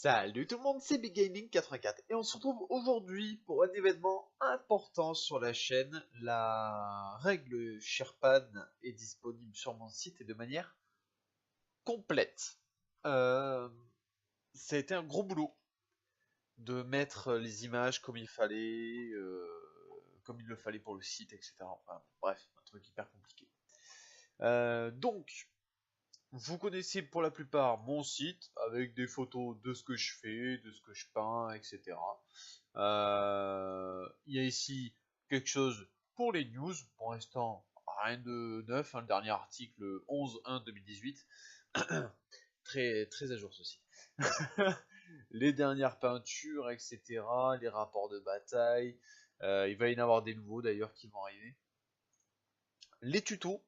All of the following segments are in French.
Salut tout le monde, c'est Big Gaming 84 et on se retrouve aujourd'hui pour un événement important sur la chaîne. La règle Sherpan est disponible sur mon site et de manière complète. Ça a été un gros boulot de mettre les images comme il fallait, comme il le fallait pour le site, etc. Enfin, bref, un truc hyper compliqué. Donc, vous connaissez pour la plupart mon site avec des photos de ce que je fais, de ce que je peins, etc. Il y a ici quelque chose pour les news. Pour l'instant, rien de neuf. Le dernier article, le 11/1/2018. Très, très à jour ceci. Les dernières peintures, etc. Les rapports de bataille. Il va y en avoir des nouveaux d'ailleurs qui vont arriver. Les tutos,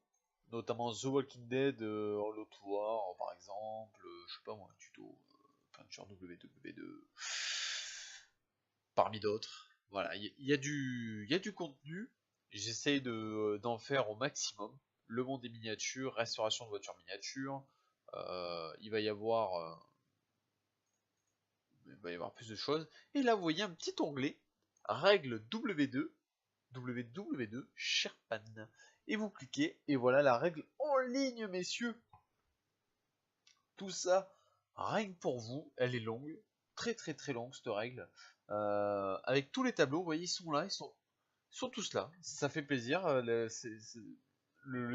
notamment The Walking Dead, Hollow War par exemple, je sais pas moi, tuto peinture WW2, parmi d'autres. Voilà, il y a du contenu, j'essaye d'en faire au maximum. Le monde des miniatures, restauration de voitures miniatures, il va y avoir plus de choses. Et là, vous voyez un petit onglet, règle WW2 Sherpan. Et vous cliquez, et voilà la règle en ligne, messieurs. Tout ça, rien que pour vous, elle est longue, très très très longue cette règle. Avec tous les tableaux, vous voyez, ils sont là, ils sont tous là. Ça fait plaisir. Le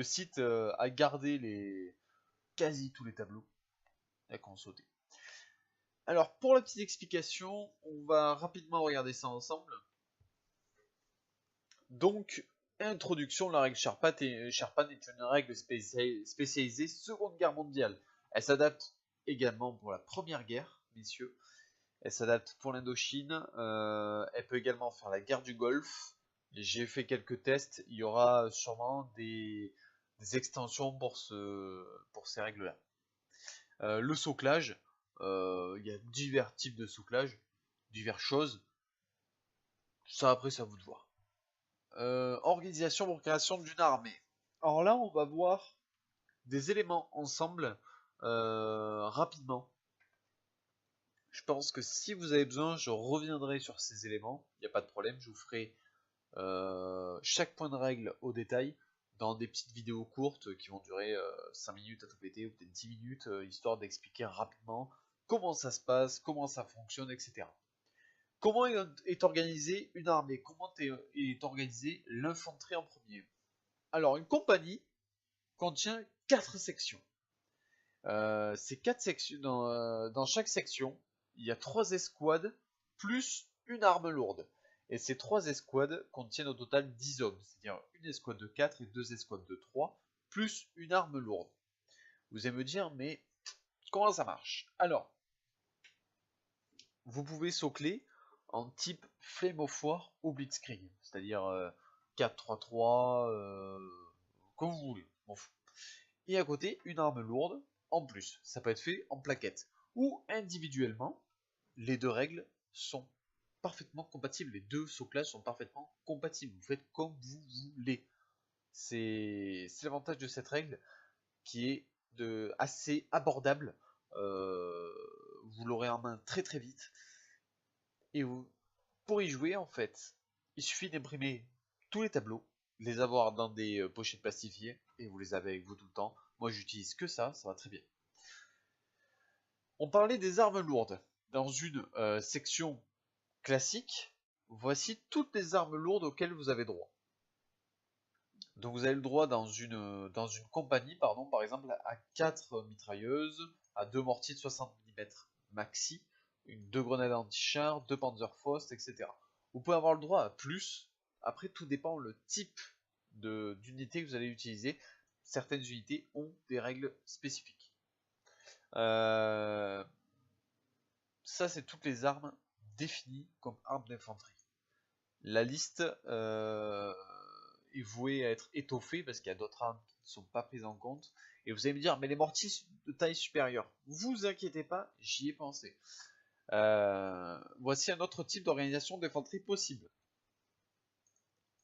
site a gardé quasi tous les tableaux. D'accord, sauter. Alors, pour la petite explication, on va rapidement regarder ça ensemble. Donc, introduction, la règle Sherpan est une règle spécialisée Seconde Guerre mondiale. Elle s'adapte également pour la Première Guerre, messieurs. Elle s'adapte pour l'Indochine. Elle peut également faire la guerre du Golfe. J'ai fait quelques tests. Il y aura sûrement des extensions pour ces règles-là. Le soclage. Il y a divers types de soclage, diverses choses. Ça, après, c'est à vous de voir. Organisation pour création d'une armée. Alors là, on va voir des éléments ensemble rapidement. Je pense que si vous avez besoin, je reviendrai sur ces éléments. Il n'y a pas de problème, je vous ferai chaque point de règle au détail dans des petites vidéos courtes qui vont durer 5 minutes à tout péter ou peut-être 10 minutes, histoire d'expliquer rapidement comment ça se passe, comment ça fonctionne, etc. Comment est organisée une armée? Comment est organisée l'infanterie en premier? Alors, une compagnie contient 4 sections. Ces 4 sections, dans chaque section, il y a 3 escouades plus une arme lourde. Et ces 3 escouades contiennent au total 10 hommes, c'est-à-dire une escouade de 4 et 2 escouades de 3, plus une arme lourde. Vous allez me dire, mais comment ça marche? Alors, vous pouvez socler en type Flame of War ou Blitzkrieg, c'est-à-dire 4-3-3, comme vous voulez, m'en fous. Et à côté, une arme lourde en plus. Ça peut être fait en plaquette. Ou individuellement, les deux règles sont parfaitement compatibles. Les deux soclages sont parfaitement compatibles. Vous faites comme vous voulez. C'est l'avantage de cette règle qui est assez abordable. Vous l'aurez en main très très vite. Et pour y jouer, en fait, il suffit d'imprimer tous les tableaux, les avoir dans des pochettes plastifiées, et vous les avez avec vous tout le temps. Moi, j'utilise que ça va très bien. On parlait des armes lourdes. Dans une section classique, voici toutes les armes lourdes auxquelles vous avez droit. Donc vous avez le droit dans une compagnie, par exemple, à 4 mitrailleuses, à 2 mortiers de 60 mm maxi, 2 grenades anti-char, 2 Panzerfaust, etc. Vous pouvez avoir le droit à plus. Après, tout dépend le type d'unité que vous allez utiliser. Certaines unités ont des règles spécifiques. Ça, c'est toutes les armes définies comme armes d'infanterie. La liste est vouée à être étoffée parce qu'il y a d'autres armes qui ne sont pas prises en compte. Et vous allez me dire, mais les mortiers de taille supérieure, vous inquiétez pas, j'y ai pensé. Voici un autre type d'organisation d'infanterie possible.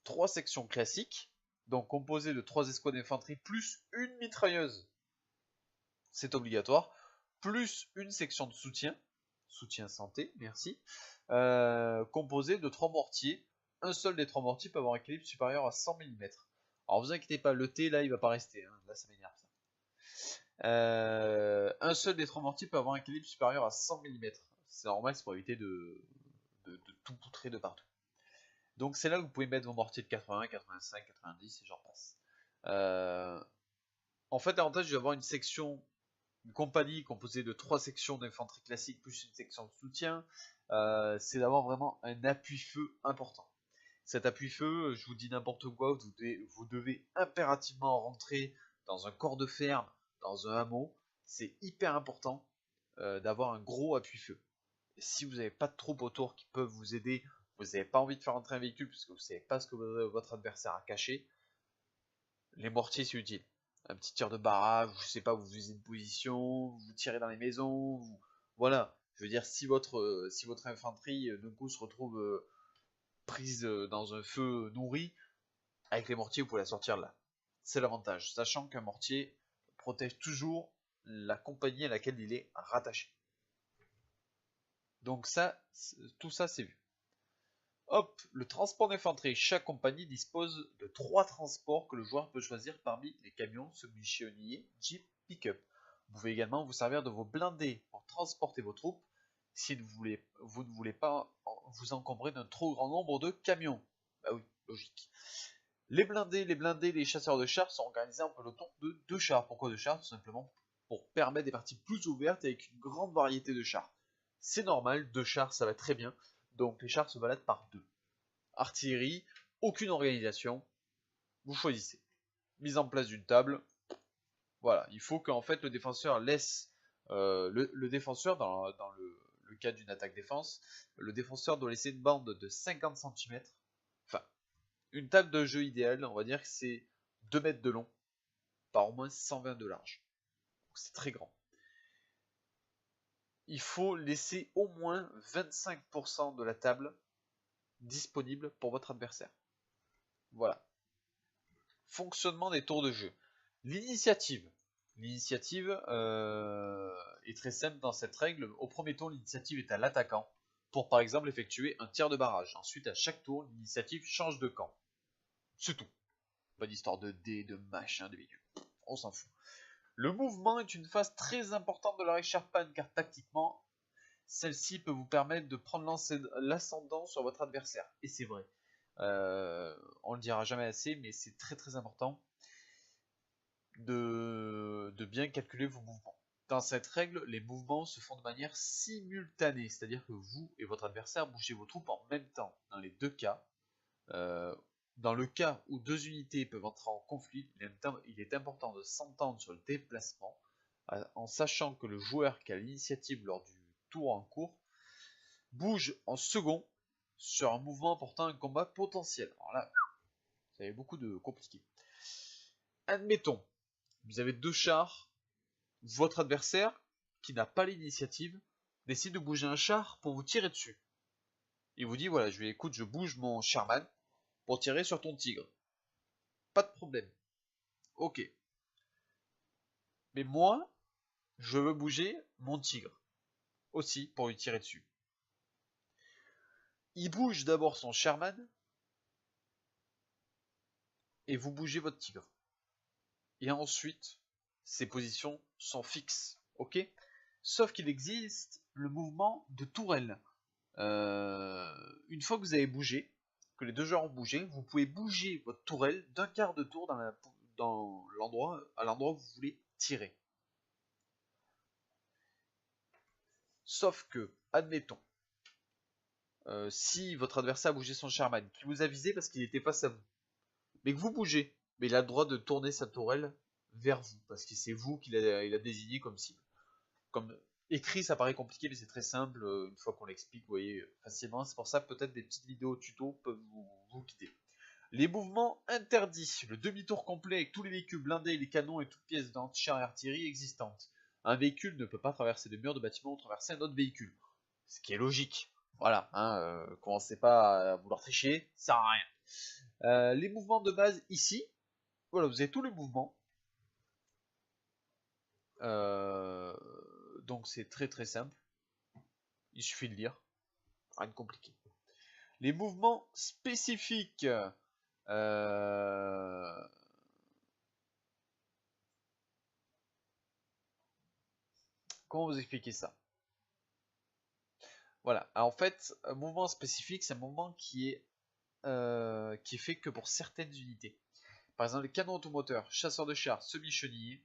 3 sections classiques, donc composées de 3 escouades d'infanterie plus une mitrailleuse, c'est obligatoire, plus une section de soutien, soutien santé, merci, composé de 3 mortiers. Un seul des 3 mortiers peut avoir un calibre supérieur à 100 mm. Alors vous inquiétez pas, le T là il va pas rester, hein. Là ça m'énerve ça. Un seul des 3 mortiers peut avoir un calibre supérieur à 100 mm. C'est normal, c'est pour éviter de tout poutrer de partout. Donc c'est là que vous pouvez mettre vos mortiers de 80, 85, 90 et j'en passe. En fait, l'avantage d'avoir une section, une compagnie composée de 3 sections d'infanterie classique plus une section de soutien, c'est d'avoir vraiment un appui-feu important. Cet appui-feu, je vous dis n'importe quoi, vous devez impérativement rentrer dans un corps de ferme, dans un hameau. C'est hyper important d'avoir un gros appui-feu. Si vous n'avez pas de troupes autour qui peuvent vous aider, vous n'avez pas envie de faire entrer un véhicule parce que vous ne savez pas ce que votre adversaire a caché, les mortiers c'est utile. Un petit tir de barrage, je sais pas, vous visez une position, vous tirez dans les maisons, voilà. Je veux dire, si votre infanterie d'un coup se retrouve prise dans un feu nourri, avec les mortiers vous pouvez la sortir de là. C'est l'avantage, sachant qu'un mortier protège toujours la compagnie à laquelle il est rattaché. Donc ça, tout ça c'est vu. Hop, le transport d'infanterie. Chaque compagnie dispose de 3 transports que le joueur peut choisir parmi les camions, semi-chionniers, jeep, pick-up. Vous pouvez également vous servir de vos blindés pour transporter vos troupes si vous ne voulez pas vous encombrer d'un trop grand nombre de camions. Bah oui, logique. Les blindés, les chasseurs de chars sont organisés en peloton de 2 chars. Pourquoi 2 chars? Tout simplement pour permettre des parties plus ouvertes avec une grande variété de chars. C'est normal, 2 chars ça va très bien. Donc les chars se baladent par 2. Artillerie, aucune organisation, vous choisissez. Mise en place d'une table, voilà, il faut qu'en fait le défenseur laisse, le défenseur dans le cas d'une attaque-défense, le défenseur doit laisser une bande de 50 cm, enfin, une table de jeu idéale, on va dire que c'est 2 mètres de long, par au moins 120 de large, c'est très grand. Il faut laisser au moins 25% de la table disponible pour votre adversaire. Voilà. Fonctionnement des tours de jeu. L'initiative. L'initiative est très simple dans cette règle. Au premier tour, l'initiative est à l'attaquant pour par exemple effectuer un tir de barrage. Ensuite, à chaque tour, l'initiative change de camp. C'est tout. Pas d'histoire de dés, de machin, de bidule. On s'en fout. Le mouvement est une phase très importante de la règle Sharpan car tactiquement, celle-ci peut vous permettre de prendre l'ascendant sur votre adversaire. Et c'est vrai. On le dira jamais assez, mais c'est très très important de bien calculer vos mouvements. Dans cette règle, les mouvements se font de manière simultanée, c'est-à-dire que vous et votre adversaire bougez vos troupes en même temps. Dans les deux cas, dans le cas où 2 unités peuvent entrer en conflit, il est important de s'entendre sur le déplacement, en sachant que le joueur qui a l'initiative lors du tour en cours bouge en second sur un mouvement portant un combat potentiel. Alors là, ça y est beaucoup de compliqué. Admettons, vous avez 2 chars, votre adversaire, qui n'a pas l'initiative, décide de bouger un char pour vous tirer dessus. Il vous dit, voilà, écoute, je bouge mon Sherman pour tirer sur ton tigre. Pas de problème. Ok. Mais moi, je veux bouger mon tigre aussi pour lui tirer dessus. Il bouge d'abord son Sherman et vous bougez votre tigre. Et ensuite, ces positions sont fixes. Ok. Sauf qu'il existe le mouvement de tourelle. Une fois que vous avez bougé, que les deux joueurs ont bougé, vous pouvez bouger votre tourelle d'un quart de tour à l'endroit où vous voulez tirer. Sauf que, admettons, si votre adversaire a bougé son Sherman, qui vous a visé parce qu'il était face à vous, mais que vous bougez, mais il a le droit de tourner sa tourelle vers vous, parce que c'est vous qu'il a désigné comme cible. Comme écrit, ça paraît compliqué, mais c'est très simple, une fois qu'on l'explique, vous voyez, facilement. C'est pour ça peut-être des petites vidéos tuto peuvent vous guider. Les mouvements interdits. Le demi-tour complet avec tous les véhicules blindés, les canons et toutes pièces d'anti-char et artillerie existantes. Un véhicule ne peut pas traverser de murs de bâtiment ou traverser un autre véhicule. Ce qui est logique. Voilà, hein, commencez pas à vouloir tricher, ça sert à rien. Les mouvements de base ici. Voilà, vous avez tous les mouvements. Donc c'est très très simple. Il suffit de lire. Rien de compliqué. Les mouvements spécifiques. Comment vous expliquer ça? Voilà. Alors, en fait, un mouvement spécifique, c'est un mouvement qui est fait que pour certaines unités. Par exemple, les canons automoteur, chasseurs de chars, semi-chenillés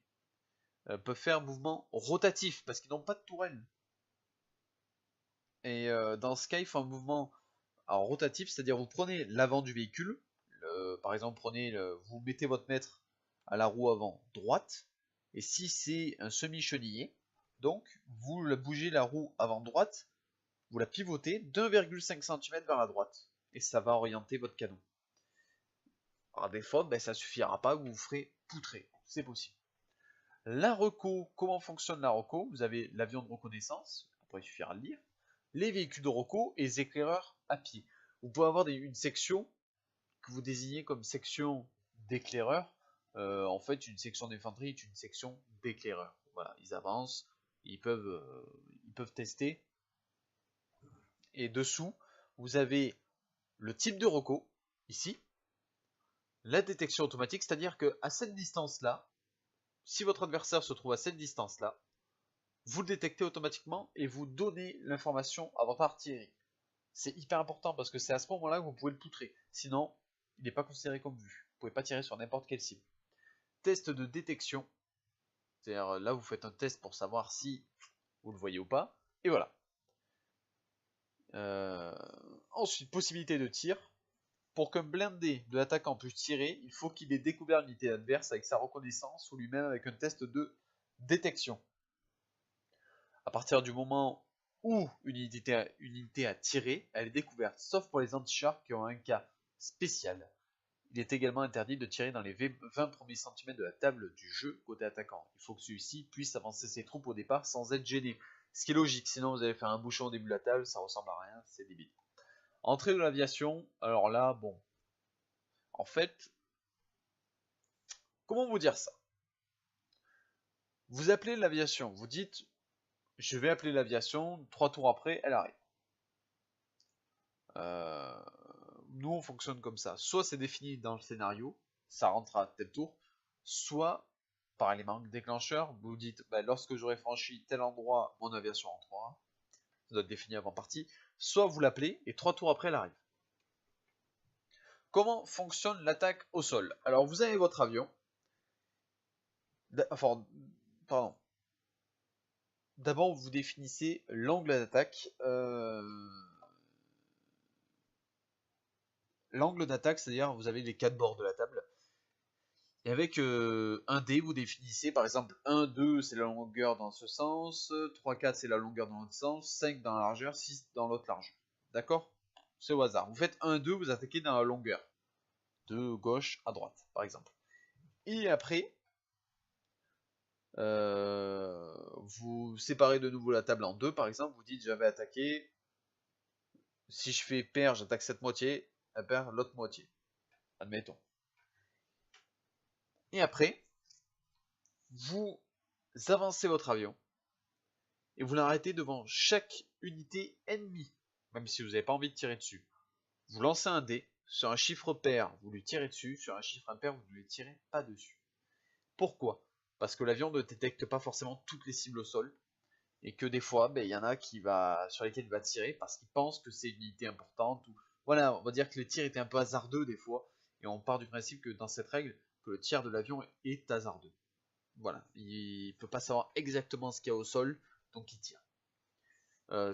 peuvent faire un mouvement rotatif parce qu'ils n'ont pas de tourelle. Et dans ce cas, il faut un mouvement rotatif, c'est-à-dire vous prenez l'avant du véhicule, par exemple, vous mettez votre mètre à la roue avant droite, et si c'est un semi-chenillé, donc vous bougez la roue avant droite, vous la pivotez d'1,5 cm vers la droite, et ça va orienter votre canon. Alors des fois, ben, ça suffira pas, vous vous ferez poutrer, c'est possible. La reco, comment fonctionne la reco? Vous avez l'avion de reconnaissance, après il suffira de lire, les véhicules de reco et les éclaireurs à pied. Vous pouvez avoir une section que vous désignez comme section d'éclaireurs. En fait, une section d'infanterie est une section d'éclaireurs. Voilà, ils avancent, ils peuvent tester. Et dessous, vous avez le type de reco, ici, la détection automatique, c'est-à-dire qu'à cette distance-là, si votre adversaire se trouve à cette distance-là, vous le détectez automatiquement et vous donnez l'information à votre artillerie. C'est hyper important parce que c'est à ce moment-là que vous pouvez le poutrer. Sinon, il n'est pas considéré comme vu. Vous ne pouvez pas tirer sur n'importe quelle cible. Test de détection. C'est-à-dire là, vous faites un test pour savoir si vous le voyez ou pas. Et voilà. Ensuite, possibilité de tir. Pour qu'un blindé de l'attaquant puisse tirer, il faut qu'il ait découvert l'unité adverse avec sa reconnaissance ou lui-même avec un test de détection. À partir du moment où une unité a tiré, elle est découverte, sauf pour les anti-chars qui ont un cas spécial. Il est également interdit de tirer dans les 20 premiers centimètres de la table du jeu côté attaquant. Il faut que celui-ci puisse avancer ses troupes au départ sans être gêné. Ce qui est logique, sinon vous allez faire un bouchon au début de la table, ça ressemble à rien, c'est débile. Entrée de l'aviation, alors là, bon. En fait, comment vous dire ça? Vous appelez l'aviation, vous dites, je vais appeler l'aviation, 3 tours après, elle arrive. Nous, on fonctionne comme ça. Soit c'est défini dans le scénario, ça rentre à tel tour, soit par élément déclencheur, vous dites, bah, lorsque j'aurai franchi tel endroit, mon aviation rentrera. Ça doit être défini avant partie. Soit vous l'appelez, et 3 tours après, elle arrive. Comment fonctionne l'attaque au sol? Alors, vous avez votre avion. Enfin, pardon. D'abord, vous définissez l'angle d'attaque. L'angle d'attaque, c'est-à-dire vous avez les 4 bords de la table. Et avec un dé, vous définissez par exemple 1, 2 c'est la longueur dans ce sens, 3, 4 c'est la longueur dans l'autre sens, 5 dans la largeur, 6 dans l'autre largeur. D'accord? C'est au hasard. Vous faites 1, 2, vous attaquez dans la longueur. De gauche à droite, par exemple. Et après, vous séparez de nouveau la table en deux, par exemple, vous dites j'avais attaqué, si je fais paire, j'attaque cette moitié, impair, l'autre moitié. Admettons. Et après, vous avancez votre avion et vous l'arrêtez devant chaque unité ennemie, même si vous n'avez pas envie de tirer dessus. Vous lancez un dé, sur un chiffre pair, vous lui tirez dessus, sur un chiffre impair, vous ne lui tirez pas dessus. Pourquoi? Parce que l'avion ne détecte pas forcément toutes les cibles au sol, et que des fois, il y en a sur lesquels il va tirer parce qu'il pense que c'est une unité importante. Ou... Voilà, on va dire que le tir était un peu hasardeux des fois, et on part du principe que dans cette règle, que le tir de l'avion est hasardeux. Voilà, il ne peut pas savoir exactement ce qu'il y a au sol, donc il tire.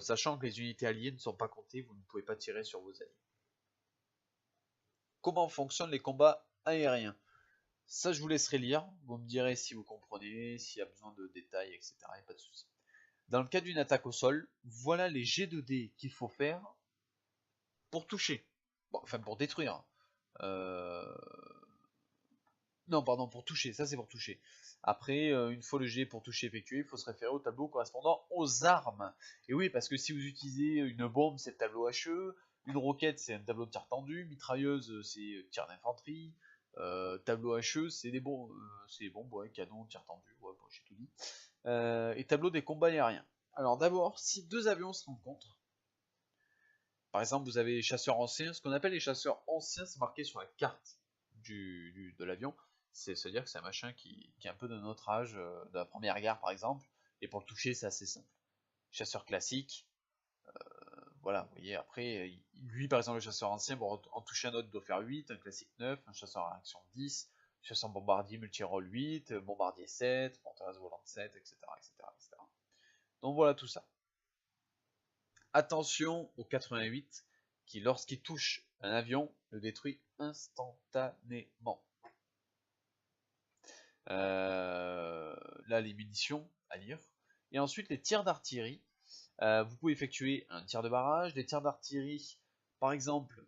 Sachant que les unités alliées ne sont pas comptées, vous ne pouvez pas tirer sur vos alliés. Comment fonctionnent les combats aériens? Ça, je vous laisserai lire, vous me direz si vous comprenez, s'il y a besoin de détails, etc. Et pas de soucis. Dans le cas d'une attaque au sol, voilà les jets de dés qu'il faut faire pour toucher. Bon, enfin, pour détruire. Non, pardon, pour toucher, ça c'est pour toucher. Après, une fois le jet pour toucher effectué, il faut se référer au tableau correspondant aux armes. Et oui, parce que si vous utilisez une bombe, c'est le tableau HE, une roquette, c'est un tableau de tir tendu, mitrailleuse, c'est tir d'infanterie, tableau HE, c'est des bombes, ouais, canon, tir tendu, ouais, bon, j'ai tout dit. Et tableau des combats aériens. Alors d'abord, si deux avions se rencontrent, par exemple vous avez les chasseurs anciens, ce qu'on appelle les chasseurs anciens, c'est marqué sur la carte de l'avion, c'est-à-dire que c'est un machin qui est un peu de notre âge, de la première guerre par exemple, et pour le toucher c'est assez simple. Chasseur classique, voilà, vous voyez, après, lui par exemple le chasseur ancien, pour en toucher un autre doit faire 8, un classique 9, un chasseur à réaction 10, chasseur bombardier multirole 8, bombardier 7, porteuse volante 7, etc., etc., etc. Donc voilà tout ça. Attention au 88 qui, lorsqu'il touche un avion, le détruit instantanément. Là, les munitions à lire. Et ensuite, les tirs d'artillerie. Vous pouvez effectuer un tir de barrage, des tirs d'artillerie. Par exemple,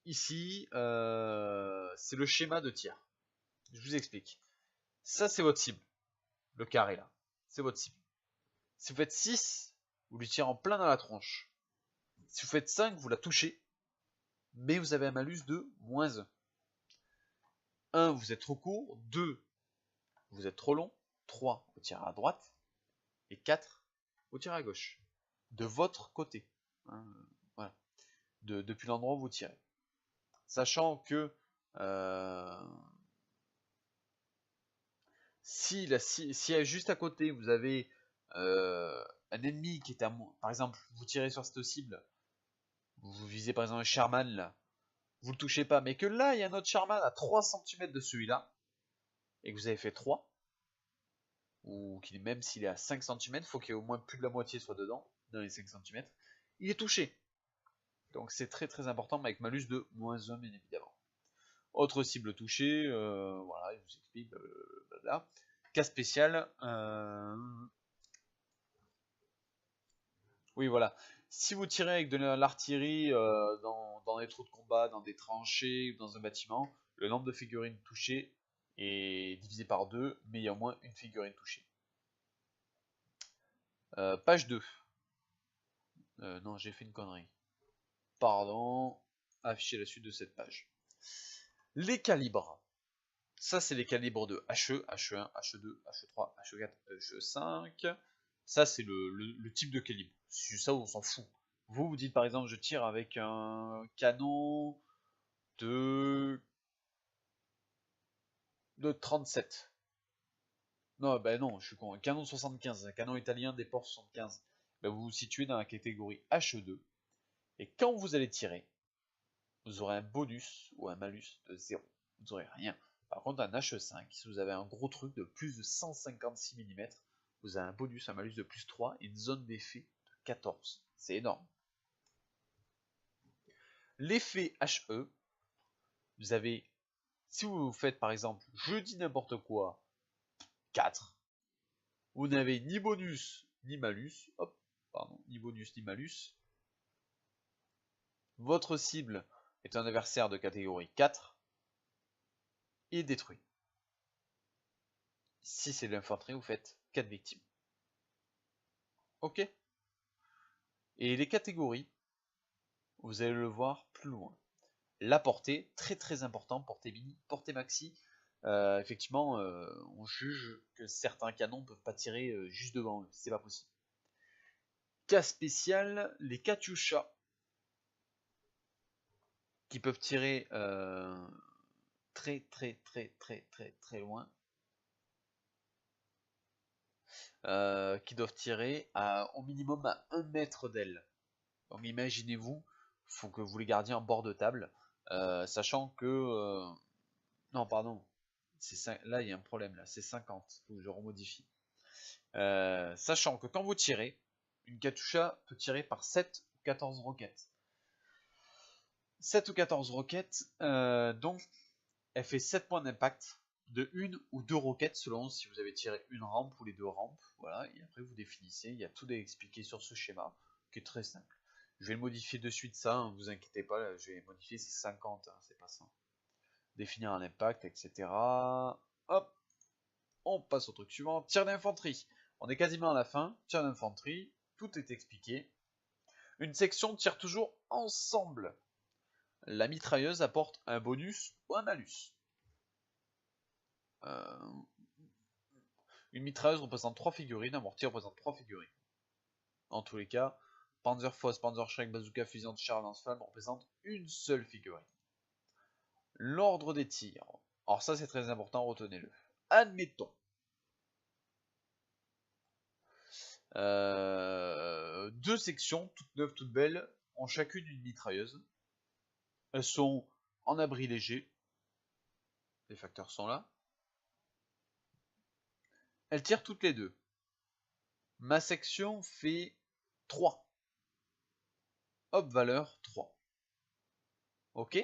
ici, c'est le schéma de tir. Je vous explique. Ça, c'est votre cible. Le carré, là. C'est votre cible. Si vous faites 6, vous lui tirez en plein dans la tronche. Si vous faites 5, vous la touchez. Mais vous avez un malus de -1. 1, vous êtes trop court. 2, vous êtes trop long. 3, vous tirez à droite. Et 4, vous tirez à gauche. De votre côté. Hein, voilà. Depuis l'endroit où vous tirez. Sachant que si juste à côté vous avez un ennemi qui est à par exemple, vous tirez sur cette cible, vous visez par exemple un Sherman là, vous le touchez pas, mais que là il y a un autre Sherman à 3 cm de celui-là, et que vous avez fait 3, ou qu'il même s'il est à 5 cm, il faut qu'il y ait au moins plus de la moitié soit dedans, dans les 5 cm, il est touché. Donc c'est très très important, mais avec malus de -1 bien évidemment. Autre cible touchée, voilà, je vous explique, blablabla. Cas spécial, oui voilà, si vous tirez avec de l'artillerie dans des trous de combat, dans des tranchées, dans un bâtiment, le nombre de figurines touchées est divisé par 2, mais il y a au moins une figurine touchée. Page 2. Non, j'ai fait une connerie. Pardon, afficher la suite de cette page. Les calibres. Ça, c'est les calibres de HE, HE1, HE2, HE3, HE4, HE5. Ça, c'est le type de calibre. Si ça, on s'en fout. Vous dites par exemple, je tire avec un canon de 37. Non, ben non, je suis con. Un canon de 75, un canon italien des ports 75. Ben, vous vous situez dans la catégorie HE2. Et quand vous allez tirer, vous aurez un bonus ou un malus de 0. Vous n'aurez rien. Par contre, un HE5, si vous avez un gros truc de plus de 156 mm, vous avez un bonus, un malus de plus 3 et une zone d'effet de 14. C'est énorme. L'effet HE, vous avez, si vous faites par exemple, je dis n'importe quoi, 4, vous n'avez ni bonus ni malus, hop, pardon, ni bonus ni malus. Votre cible est un adversaire de catégorie 4 et détruit. Si c'est de l'infanterie, vous faites 4 victimes. Ok. Et les catégories, vous allez le voir plus loin. La portée, très très important, portée mini, portée maxi. Effectivement, on juge que certains canons ne peuvent pas tirer juste devant eux, c'est pas possible. Cas spécial, les Katyusha, qui peuvent tirer très très très très très très loin. Qui doivent tirer au minimum à 1 mètre d'aile. Donc imaginez-vous, il faut que vous les gardiez en bord de table, sachant que... non, pardon, là il y a un problème, là c'est 50, faut que je remodifie. Sachant que quand vous tirez, une Katyusha peut tirer par 7 ou 14 roquettes. 7 ou 14 roquettes, donc elle fait 7 points d'impact de 1 ou 2 roquettes selon si vous avez tiré une rampe ou les 2 rampes. Voilà, et après vous définissez, il y a tout expliqué sur ce schéma qui est très simple. Je vais le modifier de suite ça, ne vous inquiétez pas, là, je vais modifier c'est 50, hein, c'est pas ça. Définir un impact, etc. Hop, on passe au truc suivant, tir d'infanterie. On est quasiment à la fin, tir d'infanterie, tout est expliqué. Une section tire toujours ensemble. La mitrailleuse apporte un bonus ou un malus. Une mitrailleuse représente 3 figurines, un mortier représente 3 figurines. En tous les cas, Panzerfaust, Panzerschreck, Bazooka, Fusil anti-char, lance-flamme représentent une seule figurine. L'ordre des tirs. Alors ça c'est très important, retenez-le. Admettons. Deux sections, toutes neuves, toutes belles, ont chacune une mitrailleuse. Elles sont en abri léger. Les facteurs sont là. Elles tirent toutes les deux. Ma section fait 3. Hop, valeur 3. Ok.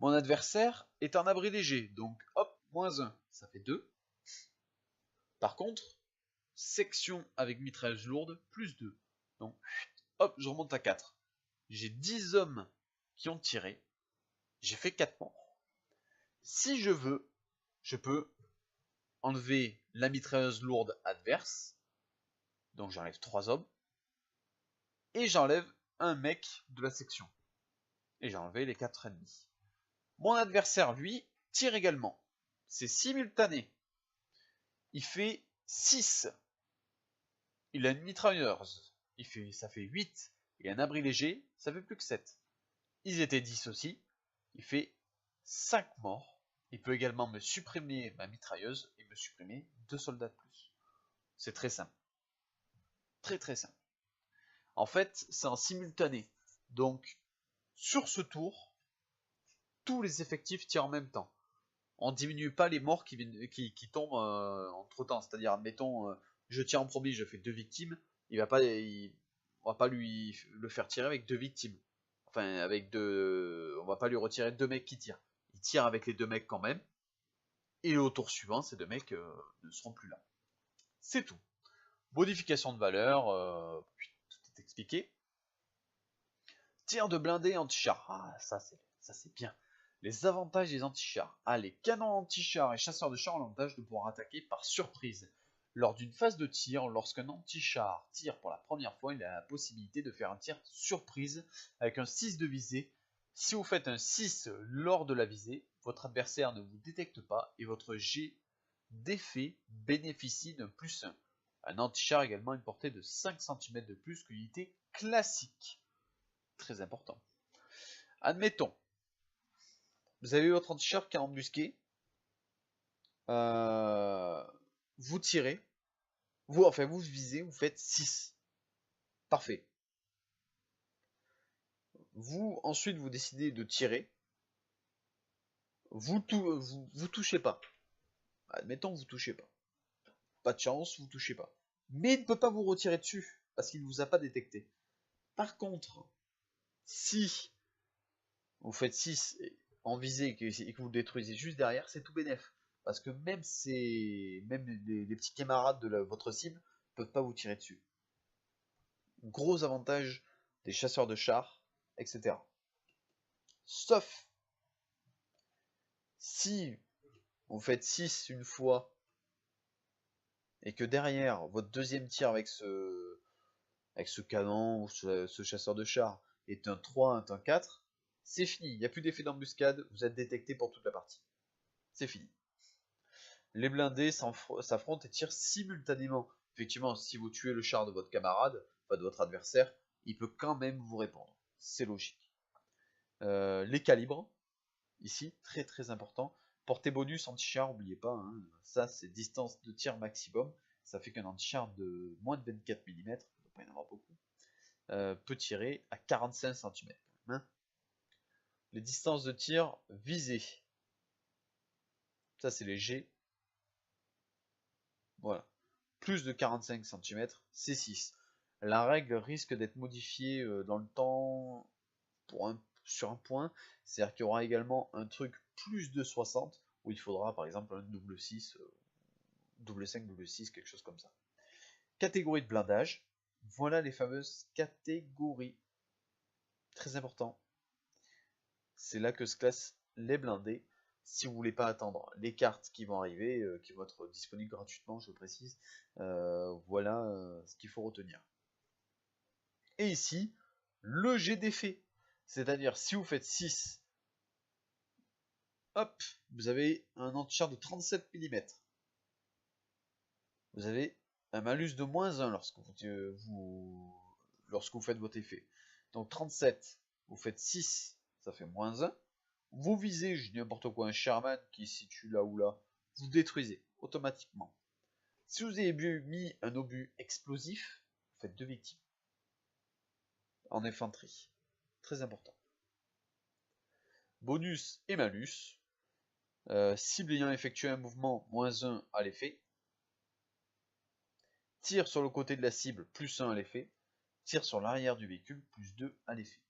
Mon adversaire est en abri léger, donc hop, moins 1, ça fait 2. Par contre, section avec mitrailleuse lourde, plus 2. Donc, hop, je remonte à 4. J'ai 10 hommes qui ont tiré. J'ai fait 4 morts. Si je veux, je peux enlever la mitrailleuse lourde adverse. Donc j'enlève 3 hommes. Et j'enlève un mec de la section. Et j'ai enlevé les 4 ennemis. Mon adversaire, lui, tire également. C'est simultané. Il fait 6. Il a une mitrailleuse. Ça fait 8. Il a un abri léger. Ça fait plus que 7. Ils étaient 10 aussi. Il fait 5 morts. Il peut également me supprimer ma mitrailleuse et me supprimer 2 soldats de plus. C'est très simple. Très très simple. En fait, c'est en simultané. Donc, sur ce tour, tous les effectifs tirent en même temps. On diminue pas les morts qui tombent entre temps. C'est-à-dire, admettons, je tire en premier, je fais 2 victimes. On va pas lui le faire tirer avec 2 victimes. Enfin, on va pas lui retirer 2 mecs qui tirent. Il tire avec les 2 mecs quand même. Et au tour suivant, ces 2 mecs ne seront plus là. C'est tout. Modification de valeur, tout est expliqué. Tir de blindés anti-char. Ah, ça c'est bien. Les avantages des anti-chars. Ah, les canons anti-chars et chasseurs de chars ont l'avantage de pouvoir attaquer par surprise. Lors d'une phase de tir, lorsqu'un anti-char tire pour la première fois, il a la possibilité de faire un tir surprise avec un 6 de visée. Si vous faites un 6 lors de la visée, votre adversaire ne vous détecte pas et votre jet d'effet bénéficie d'un plus 1. Un anti-char également une portée de 5 cm de plus que l'unité classique. Très important. Admettons, vous avez votre anti-char qui est embusqué. Vous tirez. Vous visez, vous faites 6. Parfait. Ensuite, vous décidez de tirer. Vous touchez pas. Admettons, vous touchez pas. Pas de chance, vous touchez pas. Mais il ne peut pas vous retirer dessus, parce qu'il ne vous a pas détecté. Par contre, si vous faites 6 en visée et que vous le détruisez juste derrière, c'est tout bénef. Parce que même les petits camarades de votre cible ne peuvent pas vous tirer dessus. Gros avantage des chasseurs de chars, etc. Sauf si vous faites 6 une fois et que derrière votre deuxième tir avec ce canon ou ce chasseur de chars est un 3, un 4, c'est fini. Il n'y a plus d'effet d'embuscade, vous êtes détecté pour toute la partie. C'est fini. Les blindés s'affrontent et tirent simultanément. Effectivement, si vous tuez le char de votre camarade, pas de votre adversaire, il peut quand même vous répondre. C'est logique. Les calibres, ici, très très important. Portée bonus anti-char, n'oubliez pas, hein, ça c'est distance de tir maximum. Ça fait qu'un anti-char de moins de 24 mm, il ne doit pas y en avoir beaucoup, peut tirer à 45 cm. Hein. Les distances de tir visées. Ça c'est les G. Voilà. Plus de 45 cm, c'est 6. La règle risque d'être modifiée dans le temps sur un point. C'est-à-dire qu'il y aura également un truc plus de 60 où il faudra par exemple un double 6, double 5, double 6, quelque chose comme ça. Catégorie de blindage. Voilà les fameuses catégories. Très important. C'est là que se classent les blindés. Si vous voulez pas attendre les cartes qui vont arriver, qui vont être disponibles gratuitement, je précise, voilà ce qu'il faut retenir. Et ici, le jet d'effet. C'est-à-dire, si vous faites 6, hop, vous avez un anti-char de 37 mm. Vous avez un malus de -1 lorsque vous faites votre effet. Donc 37, vous faites 6, ça fait -1. Vous visez, je dis n'importe quoi, un Sherman qui se situe là ou là, vous détruisez automatiquement. Si vous avez mis un obus explosif, vous faites 2 victimes. En infanterie. Très important. Bonus et malus. Cible ayant effectué un mouvement, -1 à l'effet. Tir sur le côté de la cible, +1 à l'effet. Tir sur l'arrière du véhicule, +2 à l'effet.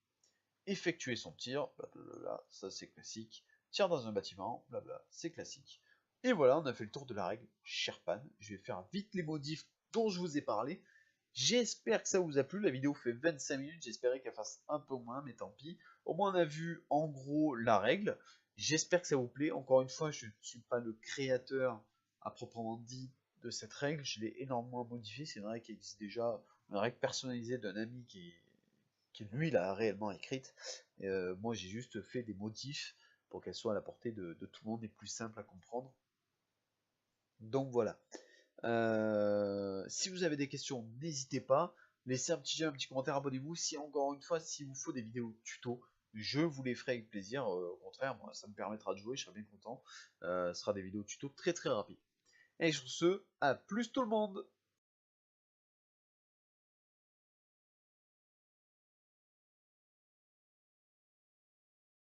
Effectuer son tir, blablabla, ça c'est classique. Tir dans un bâtiment, blabla, c'est classique. Et voilà, on a fait le tour de la règle Sherpan. Je vais faire vite les modifs dont je vous ai parlé. J'espère que ça vous a plu. La vidéo fait 25 minutes. J'espérais qu'elle fasse un peu moins, mais tant pis. Au moins, on a vu en gros la règle. J'espère que ça vous plaît. Encore une fois, je ne suis pas le créateur à proprement dit de cette règle. Je l'ai énormément modifiée. C'est une règle qui existe déjà. Une règle personnalisée d'un ami qui lui l'a réellement écrite. Moi, j'ai juste fait des modifs pour qu'elle soit à la portée de tout le monde et plus simple à comprendre. Donc voilà. Si vous avez des questions, n'hésitez pas. Laissez un petit j'aime, un petit commentaire, abonnez-vous. Si encore une fois, s'il vous faut des vidéos tuto, je vous les ferai avec plaisir. Au contraire, moi, ça me permettra de jouer, je serai bien content. Ce sera des vidéos tuto très très rapides. Et sur ce, à plus tout le monde!